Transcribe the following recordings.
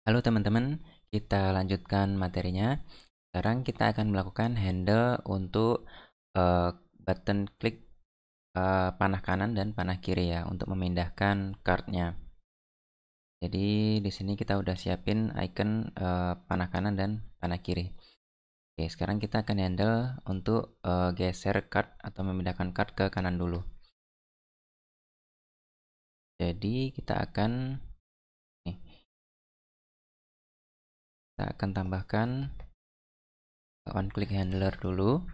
Halo teman-teman, kita lanjutkan materinya. Sekarang kita akan melakukan handle untuk button klik panah kanan dan panah kiri ya untuk memindahkan cardnya. Jadi di sini kita udah siapin icon panah kanan dan panah kiri. Oke, sekarang kita akan handle untuk geser card atau memindahkan card ke kanan dulu. Jadi nih, kita akan tambahkan one click handler dulu.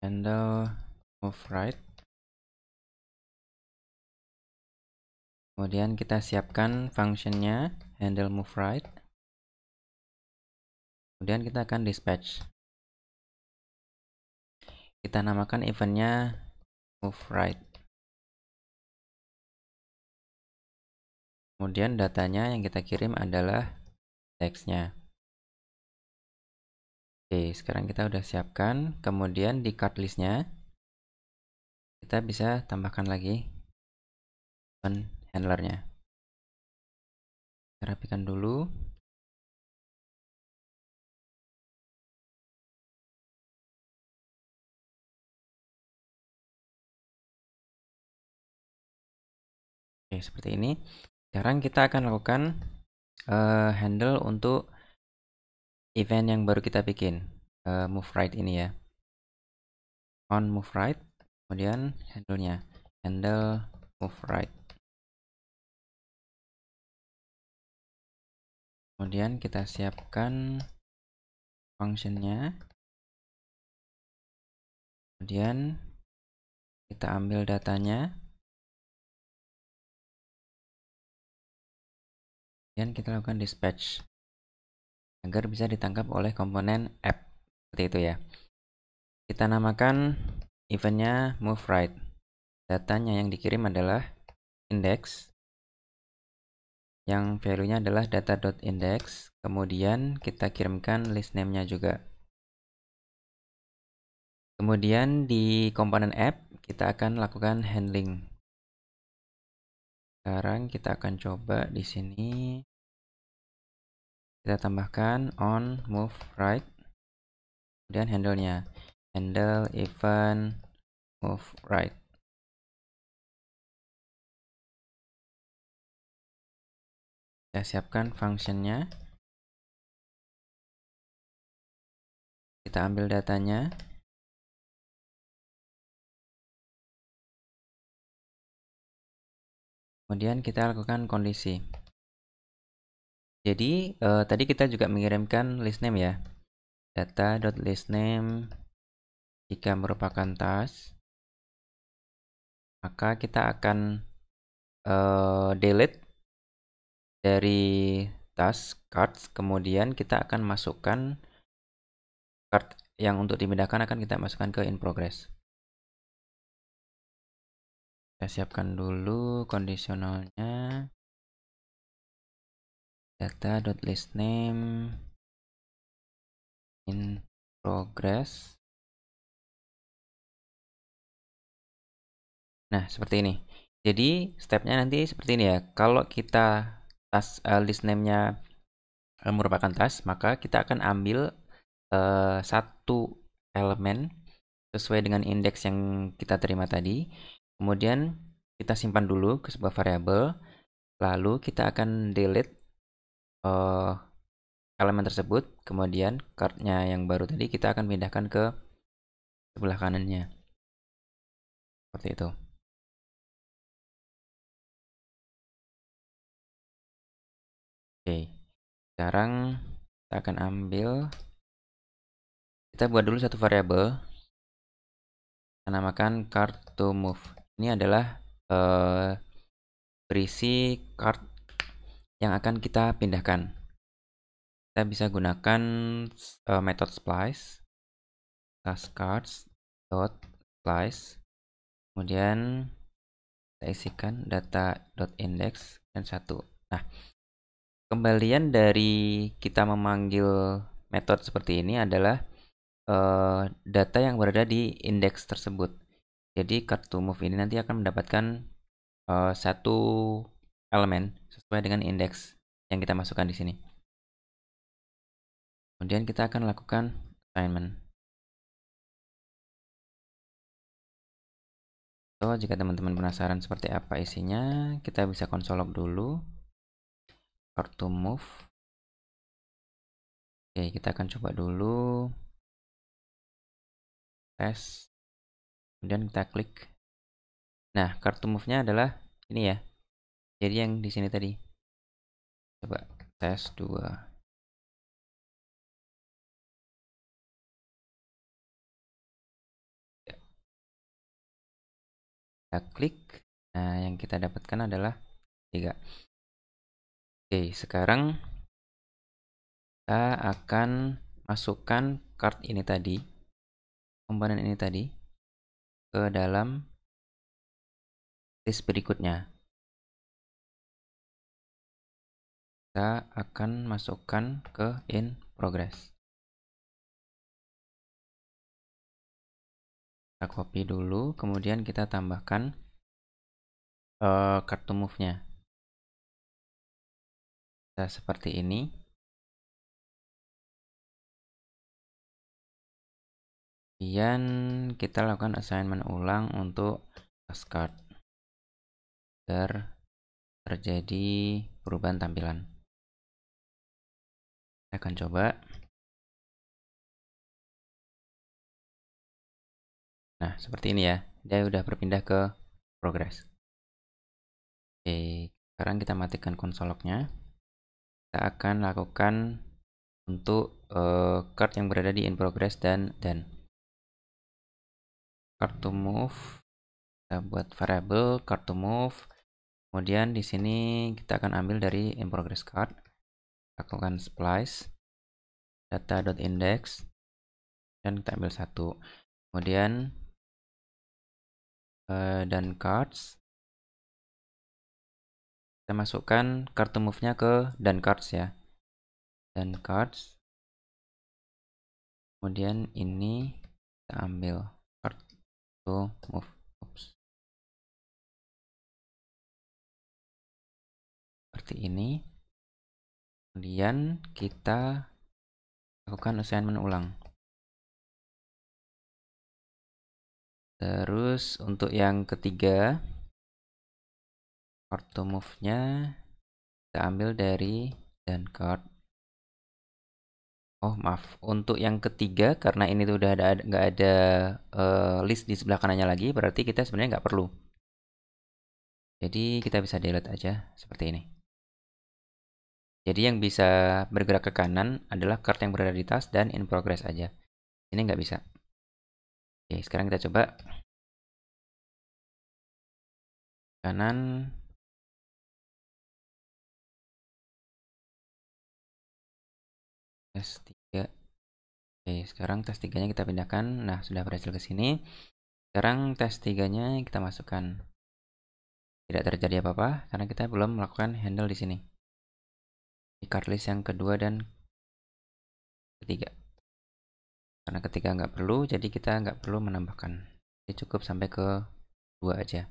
Handle move right. Kemudian kita siapkan functionnya handle move right. Kemudian kita akan dispatch. Kita namakan eventnya move right. Kemudian datanya yang kita kirim adalah teksnya. Oke, sekarang kita udah siapkan. Kemudian di card listnya kita bisa tambahkan lagi event handlernya. Kita rapikan dulu. Oke, seperti ini. Sekarang kita akan lakukan handle untuk event yang baru kita bikin, move right ini ya. On move right, kemudian handle-nya handle move right. Kemudian kita siapkan functionnya. Kemudian kita ambil datanya. Dan kita lakukan dispatch agar bisa ditangkap oleh komponen app. Seperti itu ya. Kita namakan eventnya move right. Datanya yang dikirim adalah index, yang value-nya adalah data.index. Kemudian kita kirimkan list name-nya juga. Kemudian di komponen app kita akan lakukan handling. Sekarang kita akan coba di sini. Kita tambahkan on move right. Kemudian handle-nya handle event move right. Kita siapkan functionnya. Kita ambil datanya. Kemudian kita lakukan kondisi. Jadi tadi kita juga mengirimkan list name ya. Data.listName jika merupakan task, maka kita akan delete dari task cards. Kemudian kita akan masukkan card yang untuk dipindahkan akan kita masukkan ke in progress. Kita siapkan dulu kondisionalnya. Data.listName in progress. Nah, seperti ini. Jadi, stepnya nanti seperti ini ya. Kalau kita list name-nya merupakan task, maka kita akan ambil satu elemen sesuai dengan indeks yang kita terima tadi. Kemudian kita simpan dulu ke sebuah variabel. Lalu kita akan delete elemen tersebut. Kemudian card-nya yang baru tadi kita akan pindahkan ke sebelah kanannya. Seperti itu. Oke. Sekarang kita akan ambil, kita buat dulu satu variabel. Kita namakan card to move. Ini adalah berisi card yang akan kita pindahkan. Kita bisa gunakan method splice, task cards dot splice. Kemudian kita isikan data.index dan 1. Nah, kembalian dari kita memanggil metode seperti ini adalah data yang berada di indeks tersebut. Jadi card to move ini nanti akan mendapatkan satu elemen sesuai dengan indeks yang kita masukkan di sini. Kemudian kita akan lakukan assignment. So, jika teman-teman penasaran seperti apa isinya, kita bisa konsolog dulu. Card to move. Oke, kita akan coba dulu. Tes. Kemudian kita klik. Nah, card to move-nya adalah ini ya. Jadi yang di sini tadi. Coba tes 2. Kita klik. Nah, yang kita dapatkan adalah 3. Oke, sekarang kita akan masukkan card ini tadi, komponen ini tadi, ke dalam list berikutnya. Kita akan masukkan ke in progress. Kita copy dulu, kemudian kita tambahkan card to move-nya. Nah, seperti ini. Kemudian kita lakukan assignment ulang untuk task card agar terjadi perubahan tampilan. Saya akan coba. Nah, seperti ini ya. Dia udah berpindah ke progress. Oke, sekarang kita matikan konsolognya. Kita akan lakukan untuk card yang berada di in progress dan card to move. Kita buat variable card to move. Kemudian di sini kita akan ambil dari in progress card. Lakukan splice data.index dan kita ambil 1. Kemudian dan cards. Kita masukkan card to move-nya ke dan cards ya. Dan cards. Kemudian ini kita ambil card to move. Oops. Seperti ini. Kemudian kita lakukan assignment ulang. Terus untuk yang ketiga, card to move-nya kita ambil dari dan card. Oh maaf, untuk yang ketiga karena ini tuh udah nggak ada list di sebelah kanannya lagi, berarti kita sebenarnya nggak perlu. Jadi kita bisa delete aja seperti ini. Jadi yang bisa bergerak ke kanan adalah card yang berada di tas dan in progress aja. Ini nggak bisa. Oke, sekarang kita coba kanan. Tes 3. Oke, sekarang tes 3-nya kita pindahkan. Nah, sudah berhasil ke sini. Sekarang tes 3-nya kita masukkan. Tidak terjadi apa-apa karena kita belum melakukan handle di sini. Di card list yang kedua dan ketiga. Karena ketiga nggak perlu, jadi kita nggak perlu menambahkan. Jadi cukup sampai ke 2 aja.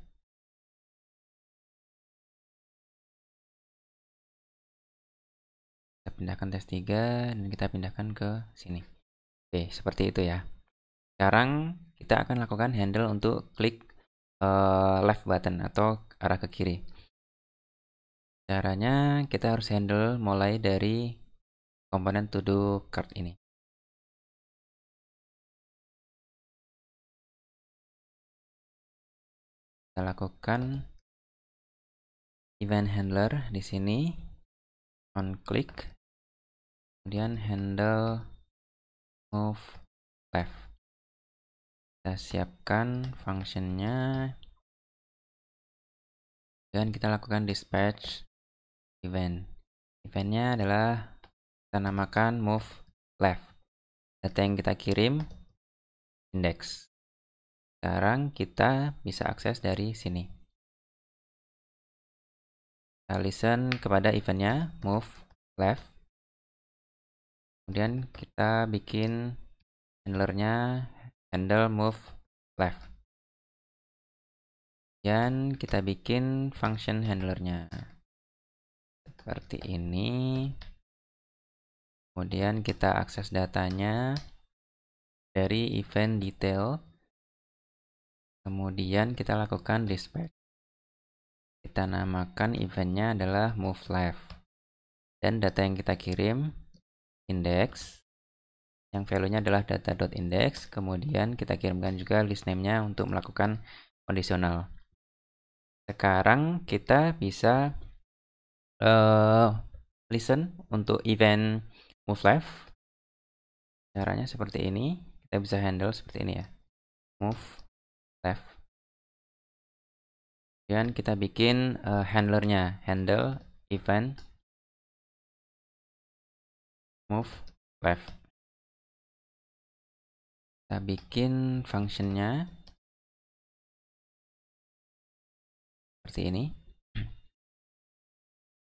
Kita pindahkan tes 3 dan kita pindahkan ke sini. Oke, seperti itu ya. Sekarang kita akan lakukan handle untuk klik left button atau arah ke kiri. Caranya kita harus handle mulai dari komponen to do card ini. Kita lakukan event handler di sini, on click, kemudian handle move left. Kita siapkan functionnya dan kita lakukan dispatch event. Eventnya adalah kita namakan move left. Data yang kita kirim index. Sekarang kita bisa akses dari sini. Kita listen kepada eventnya move left. Kemudian kita bikin handlernya handle move left. Dan kita bikin function handlernya seperti ini. Kemudian kita akses datanya dari event detail. Kemudian kita lakukan dispatch. Kita namakan eventnya adalah move left. Dan data yang kita kirim index, yang value-nya adalah data.index. Kemudian kita kirimkan juga list name-nya untuk melakukan kondisional. Sekarang kita bisa listen untuk event move left. Caranya seperti ini. Kita bisa handle seperti ini ya. Move left. Kemudian kita bikin handlernya, handle event move left. Kita bikin functionnya seperti ini.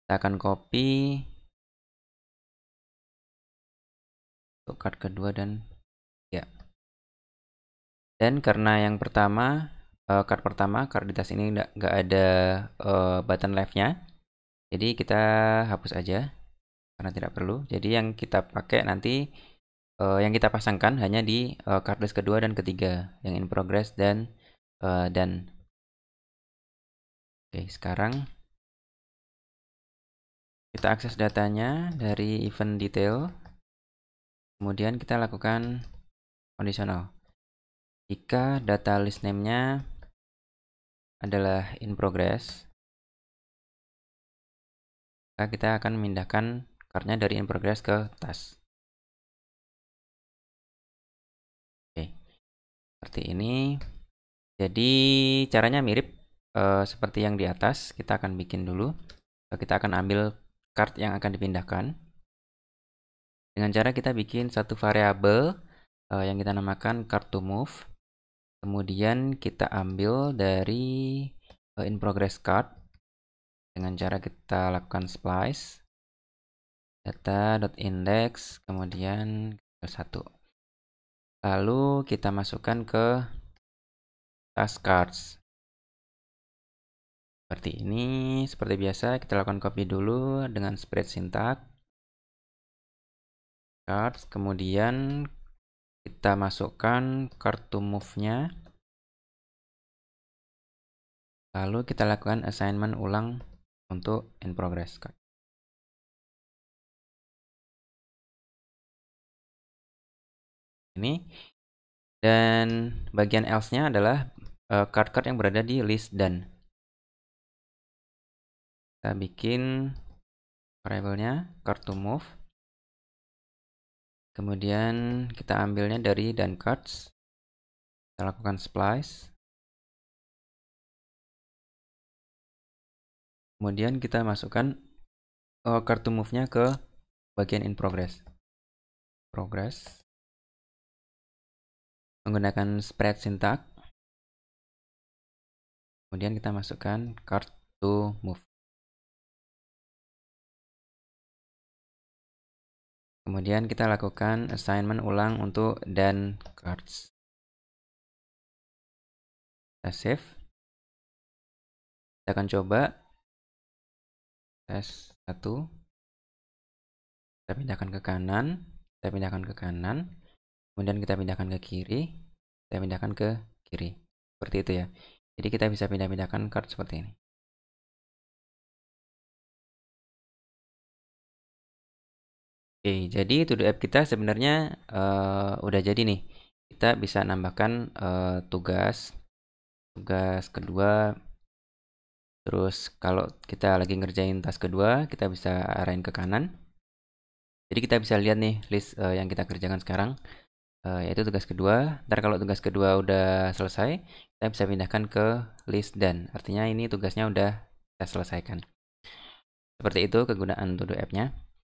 Kita akan copy untuk card kedua dan ya. Dan karena yang pertama card di tas ini nggak ada button left-nya, jadi kita hapus aja karena tidak perlu. Jadi yang kita pakai nanti yang kita pasangkan hanya di card list kedua dan ketiga, yang in progress dan done. Oke, sekarang kita akses datanya dari event detail. Kemudian kita lakukan conditional. Jika data list name-nya adalah in progress, maka kita akan memindahkan card-nya dari in progress ke tas. Oke, seperti ini. Jadi caranya mirip seperti yang di atas. Kita akan bikin dulu. Kita akan ambil card yang akan dipindahkan. Dengan cara kita bikin satu variabel yang kita namakan card to move. Kemudian kita ambil dari in progress card dengan cara kita lakukan splice data.index kemudian 1. Lalu kita masukkan ke task cards. Seperti ini, seperti biasa kita lakukan copy dulu dengan spread syntax cards, kemudian kita masukkan card to move-nya. Lalu kita lakukan assignment ulang untuk in progress card. Ini. Dan bagian else-nya adalah card-card yang berada di list done. Kita bikin variabelnya card to move. Kemudian kita ambilnya dari done cards. Kita lakukan splice. Kemudian kita masukkan card to move-nya ke bagian in progress. Progress. Menggunakan spread syntax. Kemudian kita masukkan card to move. Kemudian kita lakukan assignment ulang untuk done cards. Kita save. Kita akan coba tes 1. Kita pindahkan ke kanan. Kita pindahkan ke kanan. Kemudian kita pindahkan ke kiri. Kita pindahkan ke kiri. Seperti itu ya. Jadi kita bisa pindah-pindahkan card seperti ini. Oke, jadi to do app kita sebenarnya udah jadi nih. Kita bisa nambahkan tugas kedua. Terus kalau kita lagi ngerjain task kedua, kita bisa arahin ke kanan. Jadi kita bisa lihat nih list yang kita kerjakan sekarang, yaitu tugas kedua. Ntar kalau tugas kedua udah selesai, kita bisa pindahkan ke list done. Artinya ini tugasnya udah kita selesaikan. Seperti itu kegunaan to do app-nya.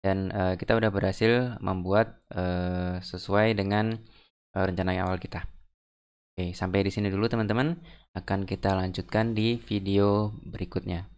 Dan kita udah berhasil membuat sesuai dengan rencana yang awal kita. Oke, sampai di sini dulu teman-teman. Akan kita lanjutkan di video berikutnya.